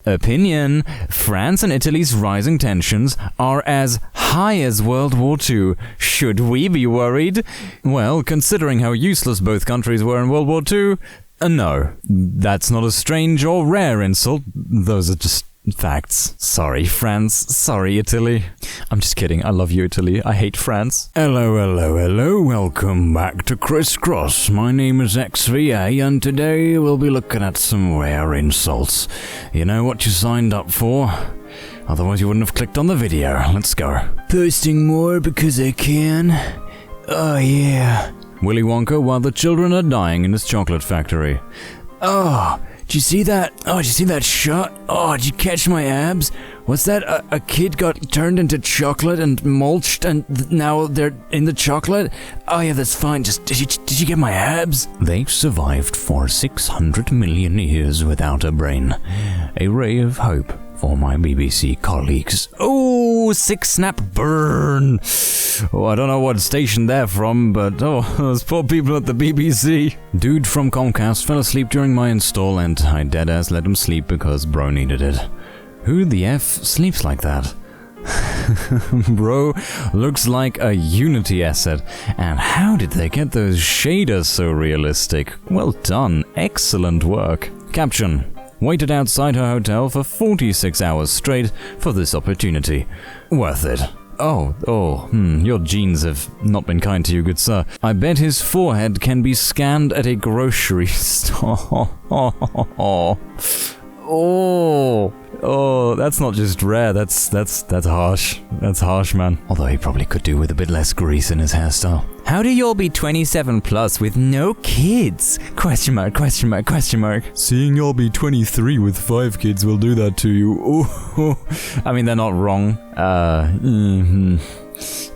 Opinion: France and Italy's rising tensions are as high as World War II. Should we be worried? Well, considering how useless both countries were in World War II, no. That's not a strange or rare insult. Those are just facts. Sorry, France. Sorry, Italy. I'm just kidding. I love you, Italy. I hate France. Hello. Welcome back to Crisscross. My name is XVA, and today we'll be looking at some rare insults. You know what you signed up for? Otherwise you wouldn't have clicked on the video. Let's go. Posting more because I can. Oh, yeah. Willy Wonka while the children are dying in his chocolate factory. Oh, did you see that? Oh, did you see that shot? Oh, did you catch my abs? What's that? A kid got turned into chocolate and mulched, and now they're in the chocolate? Oh yeah, that's fine. Just did you get my abs? They've survived for 600 million years without a brain. A ray of hope for my BBC colleagues. Oh, 6-snap burn. Oh, I don't know what station they're from, but those poor people at the BBC. Dude from Comcast fell asleep during my install, and I deadass let him sleep because bro needed it. Who the F sleeps like that? Bro looks like a Unity asset. And how did they get those shaders so realistic? Well done. Excellent work. Caption: waited outside her hotel for 46 hours straight for this opportunity. Worth it. Your genes have not been kind to you, good sir. I bet his forehead can be scanned at a grocery store. Oh, that's not just rare, that's harsh. That's harsh, man. Although he probably could do with a bit less grease in his hairstyle. How do y'all be 27 plus with no kids? Question mark. Seeing y'all be 23 with 5 kids will do that to you. Oh, I mean, they're not wrong.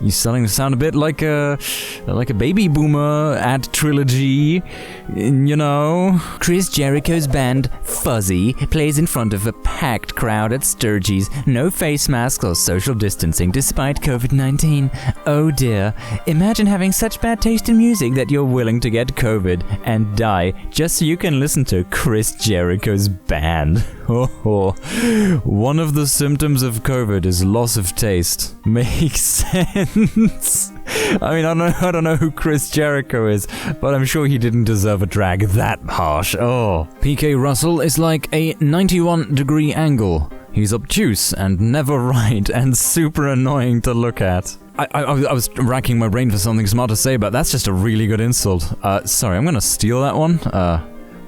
You're starting to sound a bit like a baby boomer ad trilogy, you know. Chris Jericho's band, Fuzzy, plays in front of a packed crowd at Sturgis. No face masks or social distancing despite COVID-19. Oh dear. Imagine having such bad taste in music that you're willing to get COVID and die just so you can listen to Chris Jericho's band. One of the symptoms of COVID is loss of taste. Makes sense. I mean, I don't know who Chris Jericho is, but I'm sure he didn't deserve a drag that harsh. Oh. PK Russell is like a 91-degree angle. He's obtuse and never right and super annoying to look at. I was racking my brain for something smart to say, but that's just a really good insult. Sorry, I'm gonna steal that one.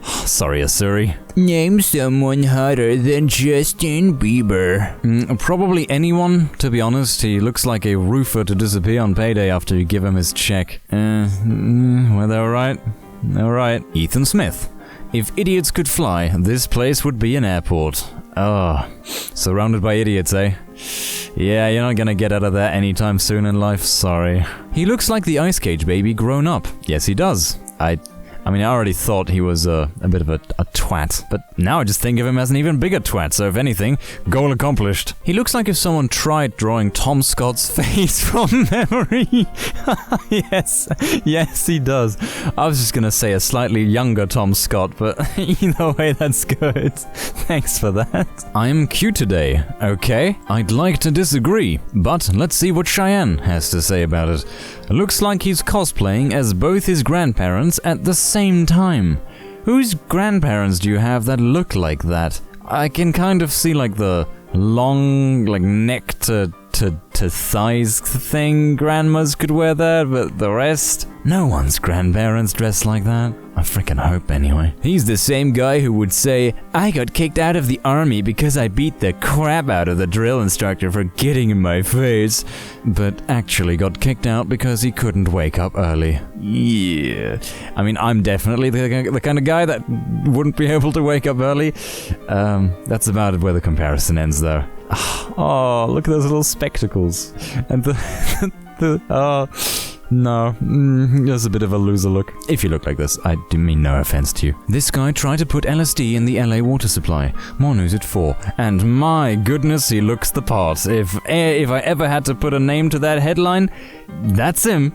Sorry, Asuri. Name someone hotter than Justin Bieber. Probably anyone, to be honest. He looks like a roofer to disappear on payday after you give him his check. Well, they're alright. Alright. Ethan Smith. If idiots could fly, this place would be an airport. Oh, surrounded by idiots, eh? Yeah, you're not gonna get out of that anytime soon in life, sorry. He looks like the Ice Cage baby grown up. Yes, he does. I mean, I already thought he was a bit of a twat, but now I just think of him as an even bigger twat, so if anything, goal accomplished. He looks like if someone tried drawing Tom Scott's face from memory. Yes, he does. I was just gonna say a slightly younger Tom Scott, but either way, that's good. Thanks for that. I'm cute today, okay? I'd like to disagree, but let's see what Cheyenne has to say about it. Looks like he's cosplaying as both his grandparents at the same time. Whose grandparents do you have that look like that? I can kind of see like the long, like neck to thighs thing grandmas could wear that, but the rest? No one's grandparents dress like that. I freaking hope anyway. He's the same guy who would say, I got kicked out of the army because I beat the crap out of the drill instructor for getting in my face, but actually got kicked out because he couldn't wake up early. Yeah. I mean, I'm definitely the kind of guy that wouldn't be able to wake up early. That's about where the comparison ends though. Oh, look at those little spectacles. And no, just a bit of a loser look. If you look like this, I do mean no offense to you. This guy tried to put LSD in the LA water supply. More news at 4. And my goodness, he looks the part. If I ever had to put a name to that headline, that's him.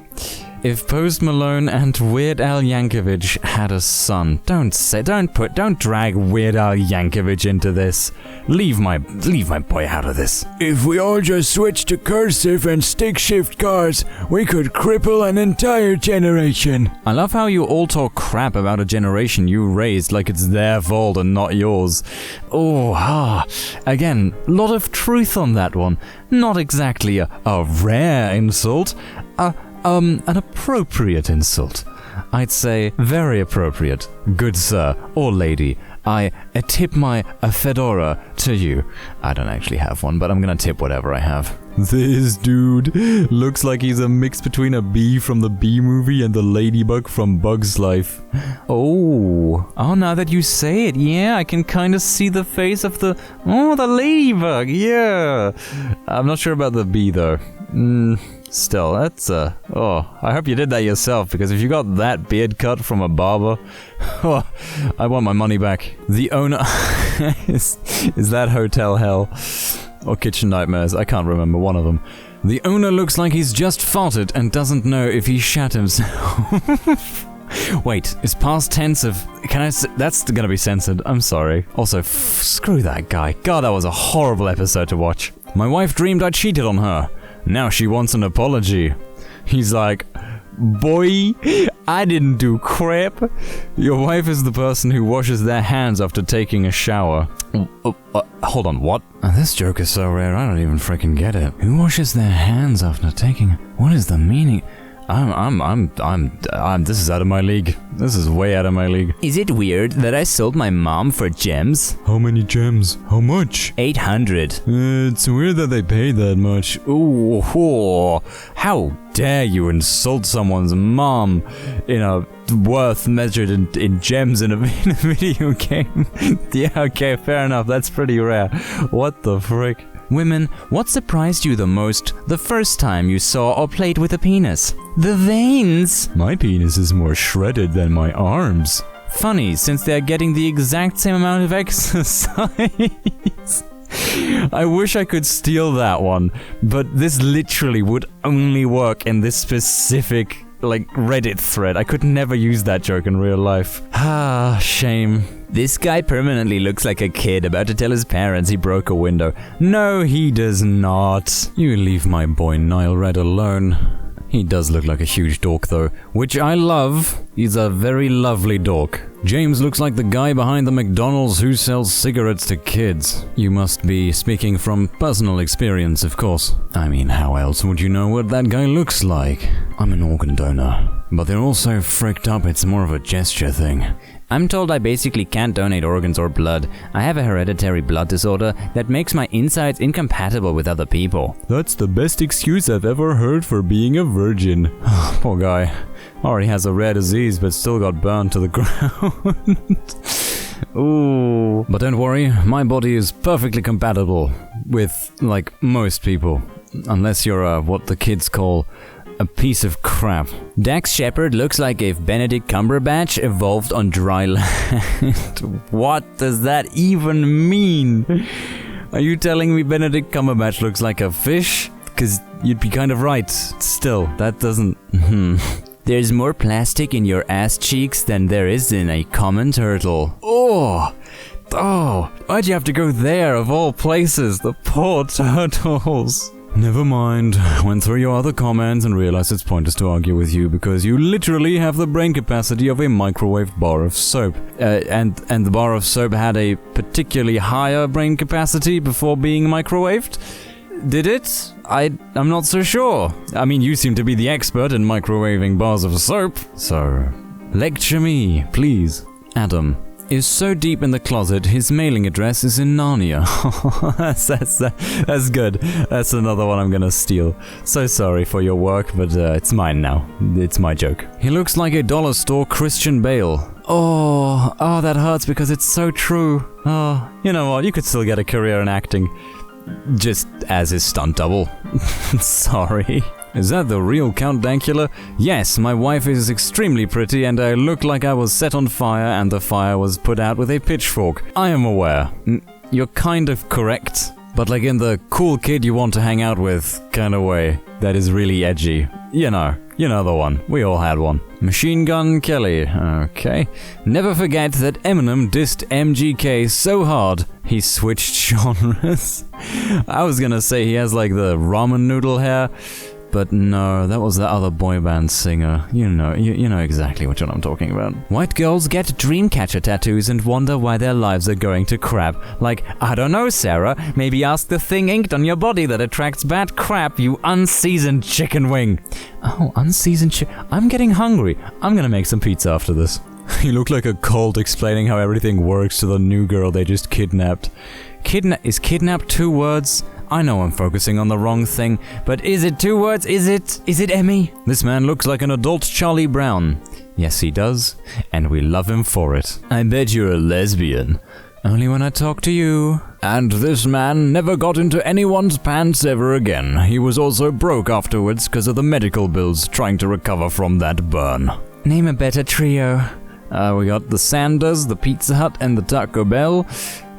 if Post Malone and Weird Al Yankovic had a son. Don't drag Weird Al Yankovic into this. Leave my boy out of this. If we all just switched to cursive and stick-shift cars, we could cripple an entire generation. I love how you all talk crap about a generation you raised like it's their fault and not yours. Again, lot of truth on that one. Not exactly a rare insult, an appropriate insult. I'd say very appropriate, good sir or lady. I tip my fedora to you. I don't actually have one, but I'm gonna tip whatever I have. This dude looks like he's a mix between a bee from the Bee Movie and the ladybug from Bug's Life. Oh, now that you say it, yeah, I can kind of see the face of the ladybug, yeah. I'm not sure about the bee, though. Still, that's, I hope you did that yourself, because if you got that beard cut from a barber, I want my money back. The owner... is that Hotel Hell? Or Kitchen Nightmares? I can't remember, one of them. The owner looks like he's just farted and doesn't know if he shat himself. Wait, is past tense of... that's gonna be censored, I'm sorry. Also, screw that guy. God, that was a horrible episode to watch. My wife dreamed I cheated on her. Now she wants an apology. He's like, boy, I didn't do crap. Your wife is the person who washes their hands after taking a shower. Hold on, what? This joke is so rare, I don't even freaking get it. Who washes their hands after taking... What is the meaning? This is out of my league. This is way out of my league. Is it weird that I sold my mom for gems? How many gems? How much? 800. It's weird that they paid that much. Ooh, how dare you insult someone's mom in a worth measured in gems in a video game? Yeah, okay, fair enough. That's pretty rare. What the frick? Women, what surprised you the most the first time you saw or played with a penis? The veins! My penis is more shredded than my arms. Funny, since they're getting the exact same amount of exercise. I wish I could steal that one, but this literally would only work in this specific, Reddit thread. I could never use that joke in real life. Shame. This guy permanently looks like a kid about to tell his parents he broke a window. No, he does not. You leave my boy Nile Red alone. He does look like a huge dork though, which I love. He's a very lovely dork. James looks like the guy behind the McDonald's who sells cigarettes to kids. You must be speaking from personal experience, of course. I mean, how else would you know what that guy looks like? I'm an organ donor, but they're all so fricked up it's more of a gesture thing. I'm told I basically can't donate organs or blood. I have a hereditary blood disorder that makes my insides incompatible with other people. That's the best excuse I've ever heard for being a virgin. Poor guy. Already has a rare disease but still got burned to the ground. Ooh. But don't worry, my body is perfectly compatible with, most people. Unless you're what the kids call a piece of crap. Dax Shepard looks like if Benedict Cumberbatch evolved on dry land. What does that even mean? Are you telling me Benedict Cumberbatch looks like a fish? Because you'd be kind of right. Still, that doesn't... There's more plastic in your ass cheeks than there is in a common turtle. Oh, why'd you have to go there of all places? The poor turtles. Never mind. Went through your other comments and realized it's pointless to argue with you because you literally have the brain capacity of a microwave bar of soap. And the bar of soap had a particularly higher brain capacity before being microwaved? Did it? I'm not so sure. I mean, you seem to be the expert in microwaving bars of soap. So, lecture me, please. Adam is so deep in the closet, his mailing address is in Narnia. That's good. That's another one I'm gonna steal. So sorry for your work, but it's mine now. It's my joke. He looks like a dollar store Christian Bale. Oh, that hurts because it's so true. Oh, you know what? You could still get a career in acting. Just as his stunt double. Sorry. Is that the real Count Dankula? Yes, my wife is extremely pretty and I look like I was set on fire and the fire was put out with a pitchfork. I am aware. You're kind of correct, but like in the cool kid you want to hang out with kind of way. That is really edgy. You know the one. We all had one. Machine Gun Kelly. Okay. Never forget that Eminem dissed MGK so hard he switched genres. I was gonna say he has like the ramen noodle hair, but no, that was the other boy band singer. You know exactly what I'm talking about. White girls get dreamcatcher tattoos and wonder why their lives are going to crap. Like, I don't know, Sarah, maybe ask the thing inked on your body that attracts bad crap, you unseasoned chicken wing. Oh, unseasoned I'm getting hungry. I'm gonna make some pizza after this. You look like a cult explaining how everything works to the new girl they just kidnapped. Is kidnap 2 words? I know I'm focusing on the wrong thing, but is it 2 words? Is it Emmy? This man looks like an adult Charlie Brown. Yes, he does, and we love him for it. I bet you're a lesbian. Only when I talk to you. And this man never got into anyone's pants ever again. He was also broke afterwards because of the medical bills trying to recover from that burn. Name a better trio. We got the Sanders, the Pizza Hut, and the Taco Bell.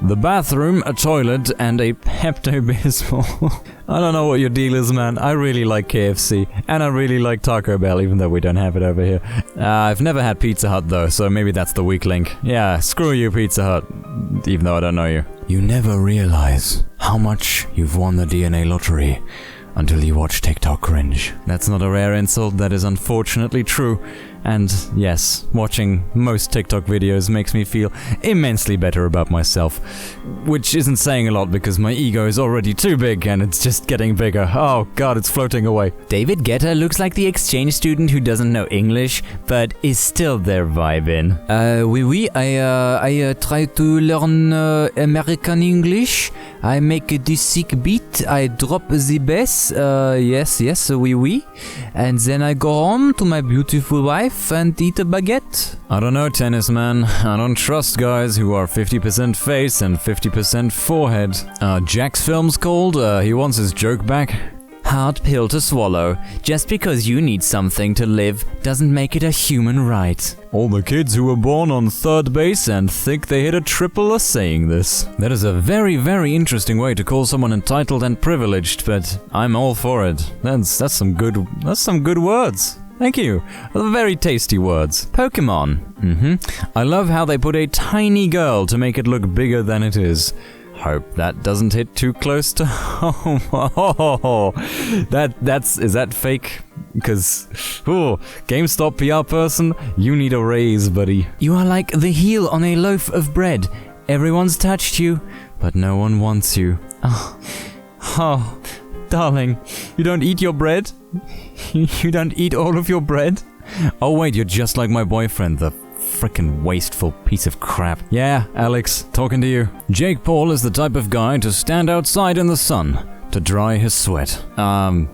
The bathroom, a toilet, and a Pepto-Bismol. I don't know what your deal is, man. I really like KFC, and I really like Taco Bell, even though we don't have it over here. I've never had Pizza Hut, though, so maybe that's the weak link. Yeah, screw you, Pizza Hut, even though I don't know you. You never realize how much you've won the DNA lottery until you watch TikTok cringe. That's not a rare insult, that is unfortunately true. And yes, watching most TikTok videos makes me feel immensely better about myself. Which isn't saying a lot because my ego is already too big and it's just getting bigger. Oh god, it's floating away. David Guetta looks like the exchange student who doesn't know English, but is still there vibing. Oui, I try to learn American English. I make the sick beat, I drop the bass, yes, oui. And then I go home to my beautiful wife and eat a baguette. I don't know, tennis man. I don't trust guys who are 50% face and 50% forehead. Jack's film's called, he wants his joke back. Hard pill to swallow. Just because you need something to live doesn't make it a human right. All the kids who were born on third base and think they hit a triple are saying this. That is a very, very interesting way to call someone entitled and privileged, but I'm all for it. That's some good words. Thank you. Very tasty words. Pokemon. I love how they put a tiny girl to make it look bigger than it is. Hope that doesn't hit too close to home. Is that fake? Because, GameStop PR person, you need a raise, buddy. You are like the heel on a loaf of bread. Everyone's touched you, but no one wants you. Oh, darling, you don't eat your bread? You don't eat all of your bread? Oh wait, you're just like my boyfriend, the frickin' wasteful piece of crap. Yeah, Alex, talking to you. Jake Paul is the type of guy to stand outside in the sun to dry his sweat. Yeah,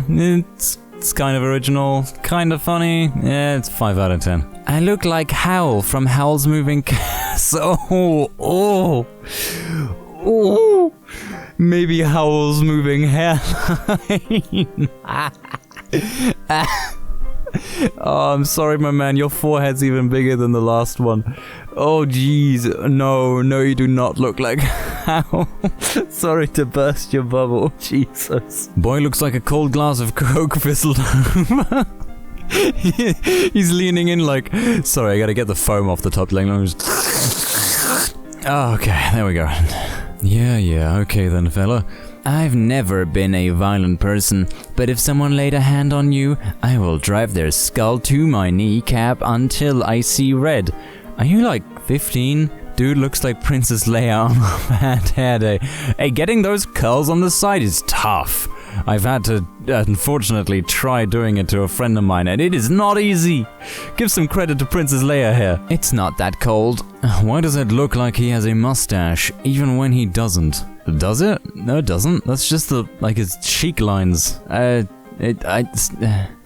it's kind of original, kind of funny. Yeah, it's 5 out of 10. I look like Howl from Howl's Moving Castle. Oh. Maybe Howl's Moving Hairline. Oh, I'm sorry, my man. Your forehead's even bigger than the last one. Oh, jeez. No, you do not look like Howl. Sorry to burst your bubble. Jesus. Boy looks like a cold glass of Coke fizzled over. He's leaning in like... Sorry, I gotta get the foam off the top. Oh, okay, there we go. Yeah, okay then, fella. I've never been a violent person, but if someone laid a hand on you, I will drive their skull to my kneecap until I see red. Are you like 15? Dude looks like Princess Leia on a bad hair day. Hey, getting those curls on the side is tough. I've had to, unfortunately, try doing it to a friend of mine, and it is not easy. Give some credit to Princess Leia here. It's not that cold. Why does it look like he has a mustache, even when he doesn't? Does it? No, it doesn't. That's just his cheek lines. I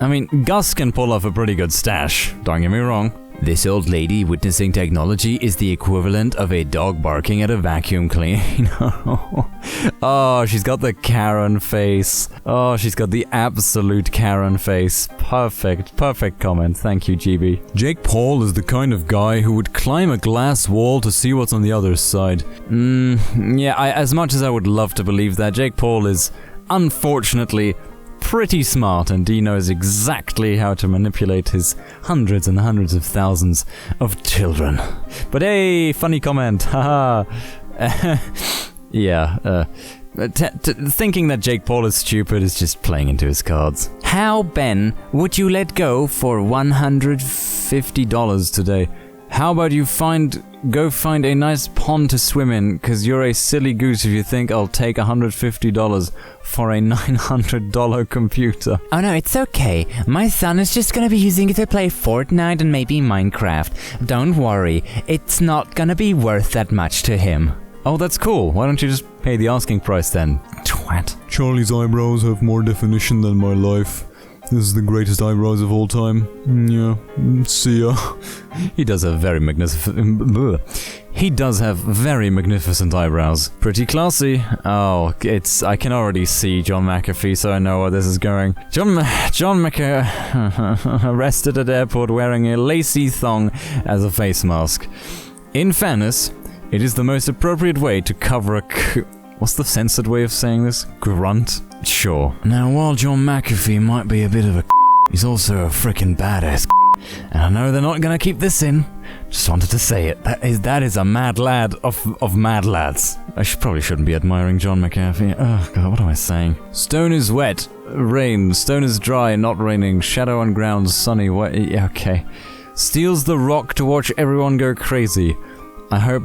mean, Gus can pull off a pretty good stash. Don't get me wrong. This old lady witnessing technology is the equivalent of a dog barking at a vacuum cleaner. Oh, she's got the Karen face. Oh, she's got the absolute Karen face. Perfect comment. Thank you, GB. Jake Paul is the kind of guy who would climb a glass wall to see what's on the other side. Yeah, as much as I would love to believe that, Jake Paul is unfortunately pretty smart, and he knows exactly how to manipulate his hundreds and hundreds of thousands of children. But hey, funny comment, haha. Yeah, thinking that Jake Paul is stupid is just playing into his cards. How, Ben, would you let go for $150 today? How about you go find a nice pond to swim in, cause you're a silly goose if you think I'll take $150 for a $900 computer. Oh no, it's okay. My son is just gonna be using it to play Fortnite and maybe Minecraft. Don't worry, it's not gonna be worth that much to him. Oh, that's cool. Why don't you just pay the asking price then, twat? Charlie's eyebrows have more definition than my life. This is the greatest eyebrows of all time. Yeah, see ya. He does have very magnificent. He does have very magnificent eyebrows. Pretty classy. Oh, I can already see John McAfee, so I know where this is going. John McAfee arrested at airport wearing a lacy thong as a face mask. In fairness, it is the most appropriate way to cover a what's the censored way of saying this? Grunt? Sure. Now, while John McAfee might be a bit of a he's also a frickin' badass. And I know they're not gonna keep this in. Just wanted to say it. That is a mad lad of mad lads. I probably shouldn't be admiring John McAfee. Oh god, what am I saying? Stone is wet. Rain. Stone is dry, not raining. Shadow on ground, sunny, wet. Yeah, okay. Steals the rock to watch everyone go crazy. I hope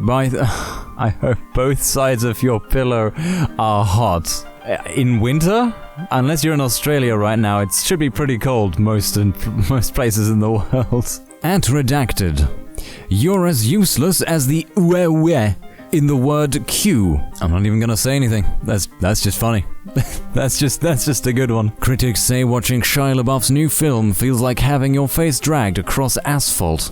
both sides of your pillow are hot. In winter? Unless you're in Australia right now, it should be pretty cold most places in the world. At redacted. You're as useless as the uwe in the word Q. I'm not even gonna say anything. That's just funny. that's just a good one. Critics say watching Shia LaBeouf's new film feels like having your face dragged across asphalt.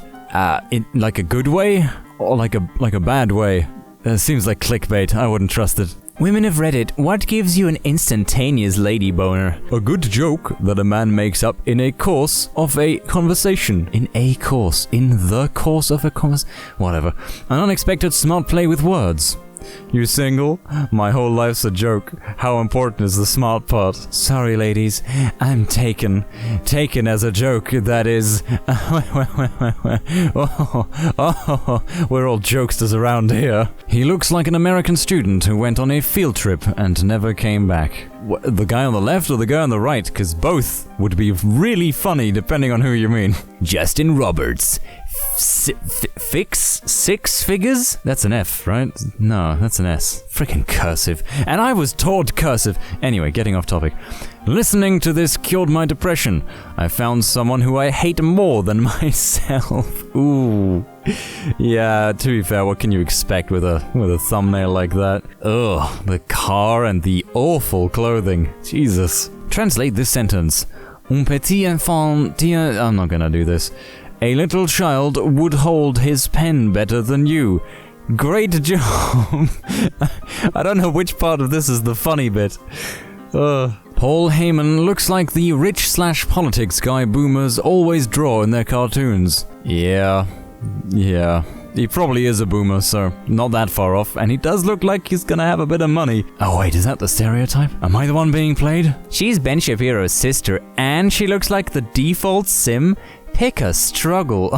In like a good way? Or like a bad way? Seems like clickbait. I wouldn't trust it. Women of Reddit, what gives you an instantaneous lady boner? A good joke that a man makes up in a course of a conversation. In the course of a conversation. Whatever. An unexpected smart play with words. You single? My whole life's a joke. How important is the smart part? Sorry, ladies. I'm taken. Taken as a joke, that is. We're all jokesters around here. He looks like an American student who went on a field trip and never came back. The guy on the left or the guy on the right? Because both would be really funny depending on who you mean. Justin Roberts. Six figures? That's an F, right? No, that's an S. Freaking cursive. And I was taught cursive. Anyway, getting off topic. Listening to this cured my depression. I found someone who I hate more than myself. Ooh. Yeah, to be fair, what can you expect with a thumbnail like that? Ugh, the car and the awful clothing. Jesus. Translate this sentence. Un petit enfant tient... I'm not gonna do this. A little child would hold his pen better than you. Great job. I don't know which part of this is the funny bit. Paul Heyman looks like the rich/politics guy boomers always draw in their cartoons. Yeah. He probably is a boomer, so not that far off, and he does look like he's gonna have a bit of money. Oh wait, is that the stereotype? Am I the one being played? She's Ben Shapiro's sister, and she looks like the default sim. Pick a struggle.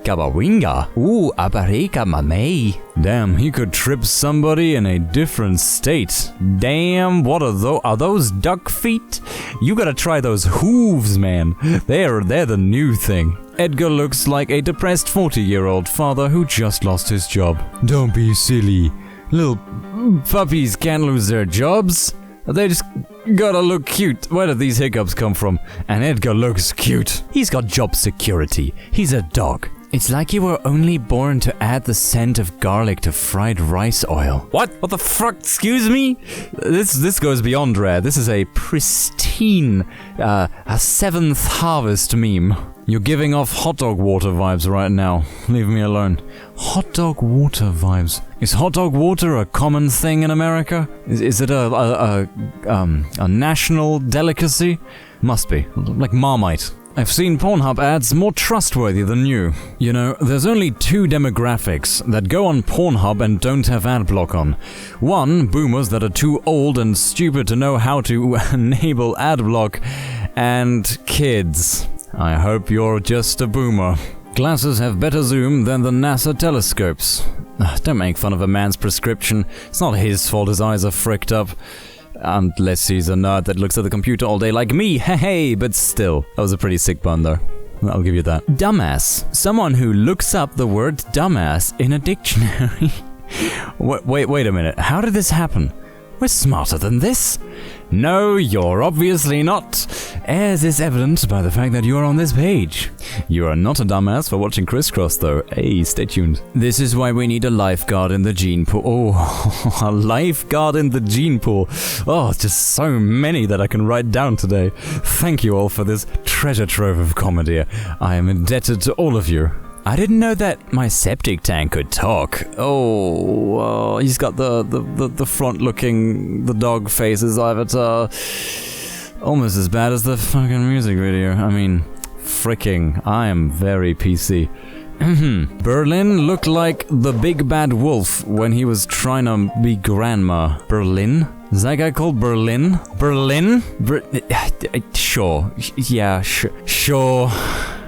Kabawinga. Ooh, abarika mamey. Damn, he could trip somebody in a different state. Damn, what are those duck feet? You gotta try those hooves, man. They're the new thing. Edgar looks like a depressed 40-year-old father who just lost his job. Don't be silly. Little puppies can't lose their jobs. They just gotta look cute. Where did these hiccups come from? And Edgar looks cute. He's got job security. He's a dog. It's like you were only born to add the scent of garlic to fried rice oil. What? What the fuck? Excuse me? This goes beyond rare. This is a pristine, a 7th harvest meme. You're giving off hot dog water vibes right now. Leave me alone. Hot dog water vibes. Is hot dog water a common thing in America? Is it a national delicacy? Must be. Like Marmite. I've seen Pornhub ads more trustworthy than you. You know, there's only 2 demographics that go on Pornhub and don't have ad block on. One, boomers that are too old and stupid to know how to enable ad block, and kids. I hope you're just a boomer. Glasses have better zoom than the NASA telescopes. Don't make fun of a man's prescription. It's not his fault his eyes are fricked up. Unless he's a nerd that looks at the computer all day like me, hey, but still. That was a pretty sick pun though. I'll give you that. Dumbass. Someone who looks up the word dumbass in a dictionary. Wait a minute. How did this happen? We're smarter than this. No, you're obviously not. As is evident by the fact that you are on this page. You are not a dumbass for watching Crisscross though. Hey, stay tuned. This is why we need a lifeguard in the gene pool. Oh, a lifeguard in the gene pool. Oh, just so many that I can write down today. Thank you all for this treasure trove of comedy. I am indebted to all of you. I didn't know that my septic tank could talk. Oh, he's got the front-looking, the dog faces avatar. Almost as bad as the fucking music video. I mean, fricking, I am very PC. Berlin looked like the big bad wolf when he was trying to be grandma. Berlin? Is that guy called Berlin? Berlin? Sure. Yeah, sure.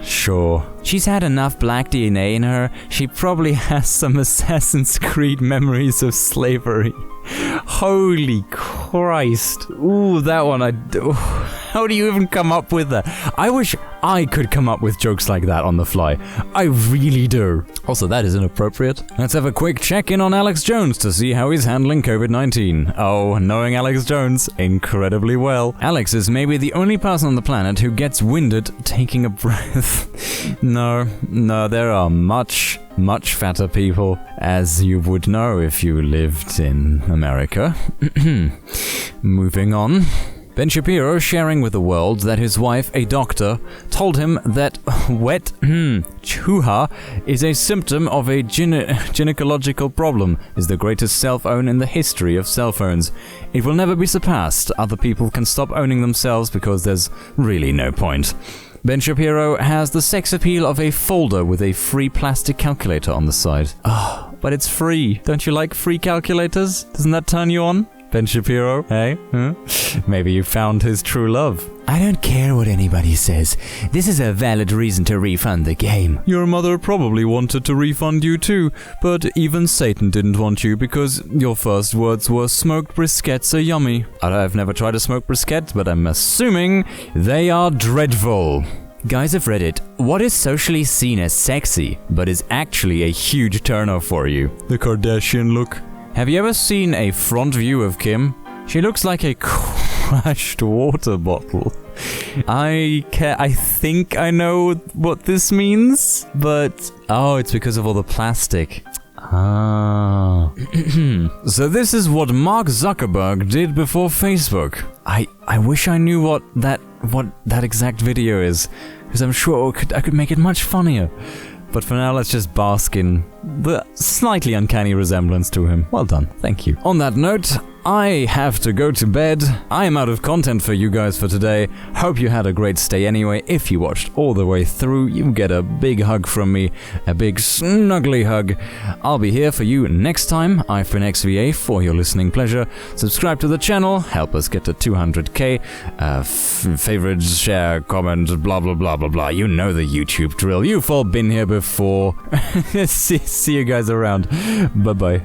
Sure. She's had enough black DNA in her. She probably has some Assassin's Creed memories of slavery. Holy Christ. Ooh, that one how do you even come up with that? I wish I could come up with jokes like that on the fly. I really do. Also, that is inappropriate. Let's have a quick check-in on Alex Jones to see how he's handling COVID-19. Oh, knowing Alex Jones incredibly well. Alex is maybe the only person on the planet who gets winded taking a breath. No, there are much fatter people, as you would know if you lived in America. Moving on. Ben Shapiro sharing with the world that his wife, a doctor, told him that wet chuha is a symptom of a gynecological problem, is the greatest cell phone in the history of cell phones. It will never be surpassed. Other people can stop owning themselves because there's really no point. Ben Shapiro has the sex appeal of a folder with a free plastic calculator on the side. Oh, but it's free. Don't you like free calculators? Doesn't that turn you on? Ben Shapiro, hey? Huh? Maybe you found his true love. I don't care what anybody says. This is a valid reason to refund the game. Your mother probably wanted to refund you too, but even Satan didn't want you because your first words were smoked briskets are yummy. I've never tried a smoked brisket, but I'm assuming they are dreadful. Guys of Reddit, what is socially seen as sexy, but is actually a huge turn-off for you? The Kardashian look. Have you ever seen a front view of Kim? She looks like a crushed water bottle. I think I know what this means, but oh, it's because of all the plastic. Ah. So this is what Mark Zuckerberg did before Facebook. I wish I knew what that exact video is, because I'm sure I could make it much funnier. But for now, let's just bask in the slightly uncanny resemblance to him. Well done, thank you. On that note, I have to go to bed. I am out of content for you guys for today. Hope you had a great stay anyway. If you watched all the way through, you get a big hug from me. A big snuggly hug. I'll be here for you next time. I've been XVA for your listening pleasure. Subscribe to the channel. Help us get to 200k. Favorite, share, comment, blah blah blah blah blah. You know the YouTube drill. You've all been here before. See you guys around. Bye bye.